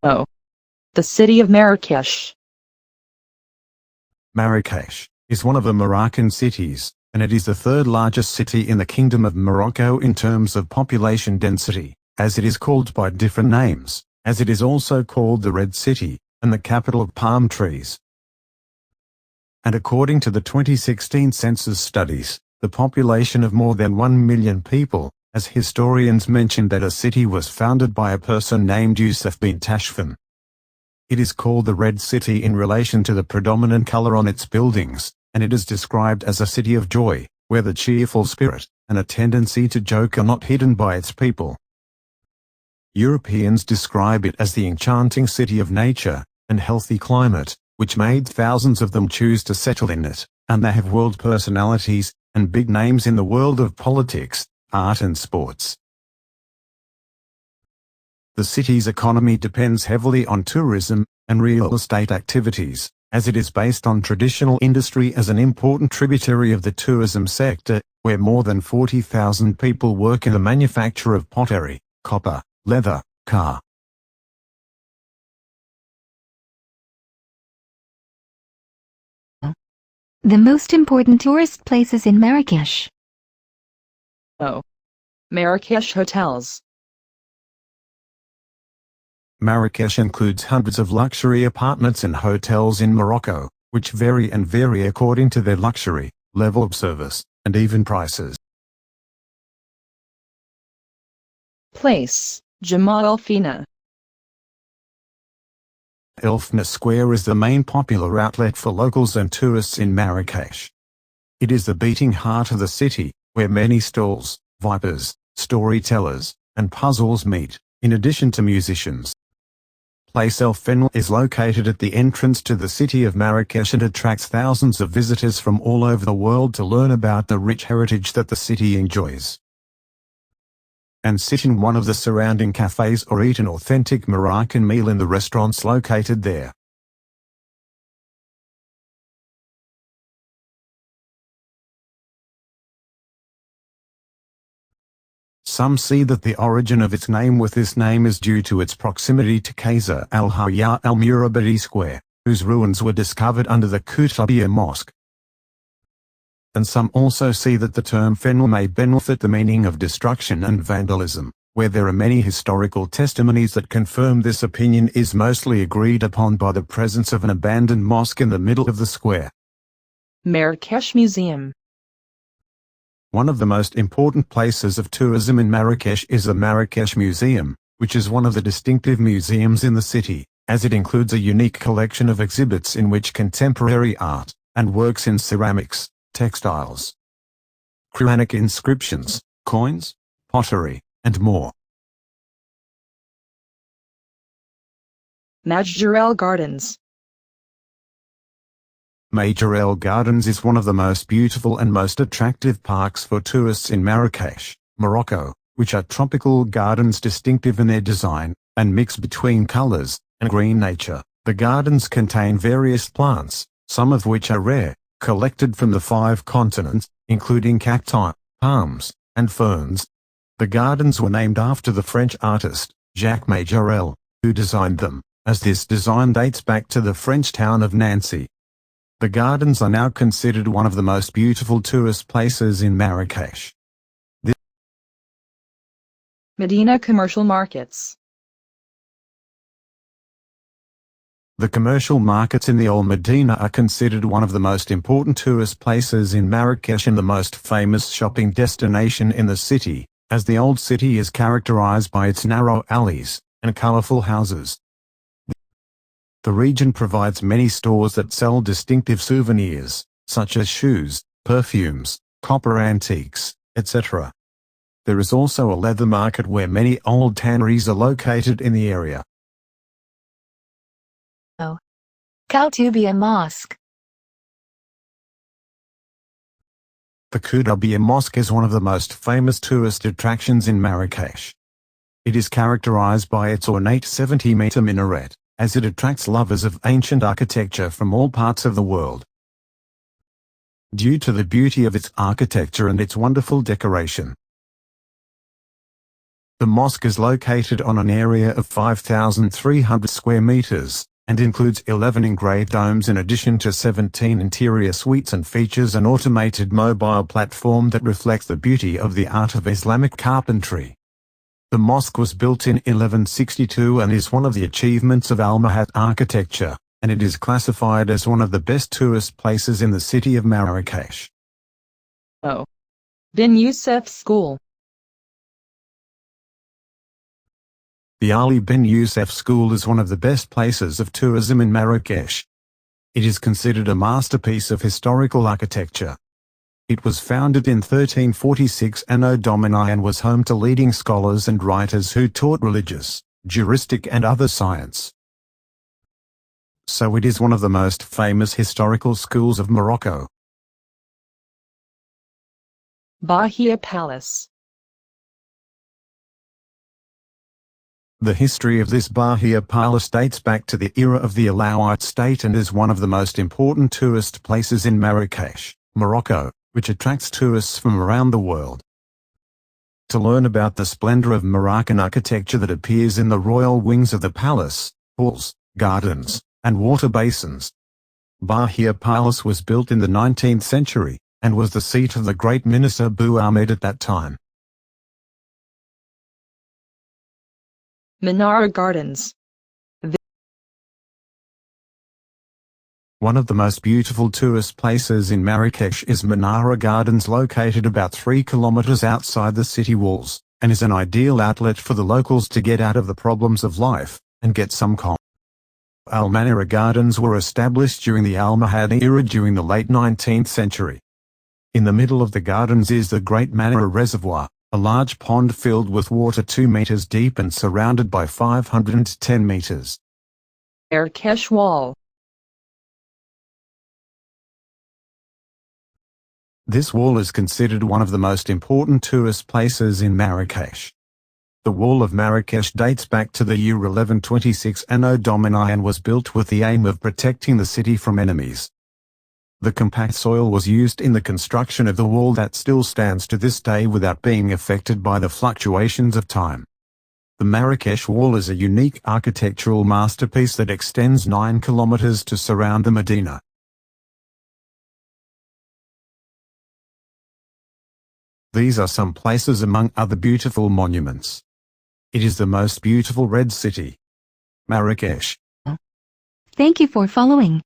Oh. The city of Marrakech. Marrakech is one of the Moroccan cities, and it is the third largest city in the Kingdom of Morocco in terms of population density, as it is called by different names, as it is also called the Red City, and the capital of palm trees. And according to the 2016 census studies, the population of more than 1 million people, as historians mention that a city was founded by a person named Youssef bin Tashfin. It is called the Red City in relation to the predominant color on its buildings, and it is described as a city of joy, where the cheerful spirit and a tendency to joke are not hidden by its people. Europeans describe it as the enchanting city of nature and healthy climate, which made thousands of them choose to settle in it, and they have world personalities and big names in the world of politics, art and sports. The city's economy depends heavily on tourism and real estate activities, as it is based on traditional industry as an important tributary of the tourism sector, where more than 40,000 people work in the manufacture of pottery, copper, leather, car. The most important tourist places in Marrakech. Oh. Marrakech hotels. Marrakech includes hundreds of luxury apartments and hotels in Morocco, which vary according to their luxury, level of service, and even prices. Place. Jamal El Fina. El Fina Square is the main popular outlet for locals and tourists in Marrakech. It is the beating heart of the city, where many stalls, vipers, storytellers, and puzzles meet, in addition to musicians. Place El Fina is located at the entrance to the city of Marrakech and attracts thousands of visitors from all over the world to learn about the rich heritage that the city enjoys, and sit in one of the surrounding cafes or eat an authentic Moroccan meal in the restaurants located there. Some see that the origin of its name with this name is due to its proximity to Qasr al-Hayya al-Murabadi Square, whose ruins were discovered under the Koutoubia Mosque. And some also see that the term Fenel may benefit the meaning of destruction and vandalism, where there are many historical testimonies that confirm this opinion is mostly agreed upon by the presence of an abandoned mosque in the middle of the square. Marrakech Museum. One of the most important places of tourism in Marrakech is the Marrakech Museum, which is one of the distinctive museums in the city, as it includes a unique collection of exhibits in which contemporary art and works in ceramics, textiles, Quranic inscriptions, coins, pottery, and more. Majorelle Gardens. Majorelle Gardens is one of the most beautiful and most attractive parks for tourists in Marrakech, Morocco, which are tropical gardens distinctive in their design and mix between colors and green nature. The gardens contain various plants, some of which are rare, collected from the 5 continents, including cacti, palms, and ferns. The gardens were named after the French artist, Jacques Majorelle, who designed them, as this design dates back to the French town of Nancy. The gardens are now considered one of the most beautiful tourist places in Marrakech. Madinah commercial markets. The commercial markets in the Old Madinah are considered one of the most important tourist places in Marrakech and the most famous shopping destination in the city, as the Old City is characterized by its narrow alleys and colorful houses. The region provides many stores that sell distinctive souvenirs, such as shoes, perfumes, copper antiques, etc. There is also a leather market where many old tanneries are located in the area. Koutoubia Mosque. The Koutoubia Mosque is one of the most famous tourist attractions in Marrakech. It is characterized by its ornate 70-meter minaret, as it attracts lovers of ancient architecture from all parts of the world. Due to the beauty of its architecture and its wonderful decoration, The mosque is located on an area of 5,300 square meters, and includes 11 engraved domes in addition to 17 interior suites, and features an automated mobile platform that reflects the beauty of the art of Islamic carpentry. The mosque was built in 1162 and is one of the achievements of Almohad architecture, and it is classified as one of the best tourist places in the city of Marrakech. O. Bin Youssef School. The Ali bin Youssef School is one of the best places of tourism in Marrakech. It is considered a masterpiece of historical architecture. It was founded in 1346 Anno Domini and was home to leading scholars and writers who taught religious, juristic and other science. So it is one of the most famous historical schools of Morocco. Bahia Palace. The history of this Bahia Palace dates back to the era of the Alawite state and is one of the most important tourist places in Marrakech, Morocco, which attracts tourists from around the world. To learn about the splendor of Moroccan architecture that appears in the royal wings of the palace, halls, gardens, and water basins, Bahia Palace was built in the 19th century, and was the seat of the great minister Bou Ahmed at that time. MINARA Gardens. One of the most beautiful tourist places in Marrakech is MINARA Gardens, located about 3 kilometers outside the city walls, and is an ideal outlet for the locals to get out of the problems of life, and get some calm. MINARA Gardens were established during the Almohad era during the late 19th century. In the middle of the gardens is the Great MINARA Reservoir, a large pond filled with water 2 meters deep and surrounded by 510 meters. Marrakech Wall. This wall is considered one of the most important tourist places in Marrakech. The Wall of Marrakech dates back to the year 1126 Anno Domini and was built with the aim of protecting the city from enemies. The compact soil was used in the construction of the wall that still stands to this day without being affected by the fluctuations of time. The Marrakech Wall is a unique architectural masterpiece that extends 9 kilometers to surround the Madinah. These are some places among other beautiful monuments. It is the most beautiful red city, Marrakech. Thank you for following.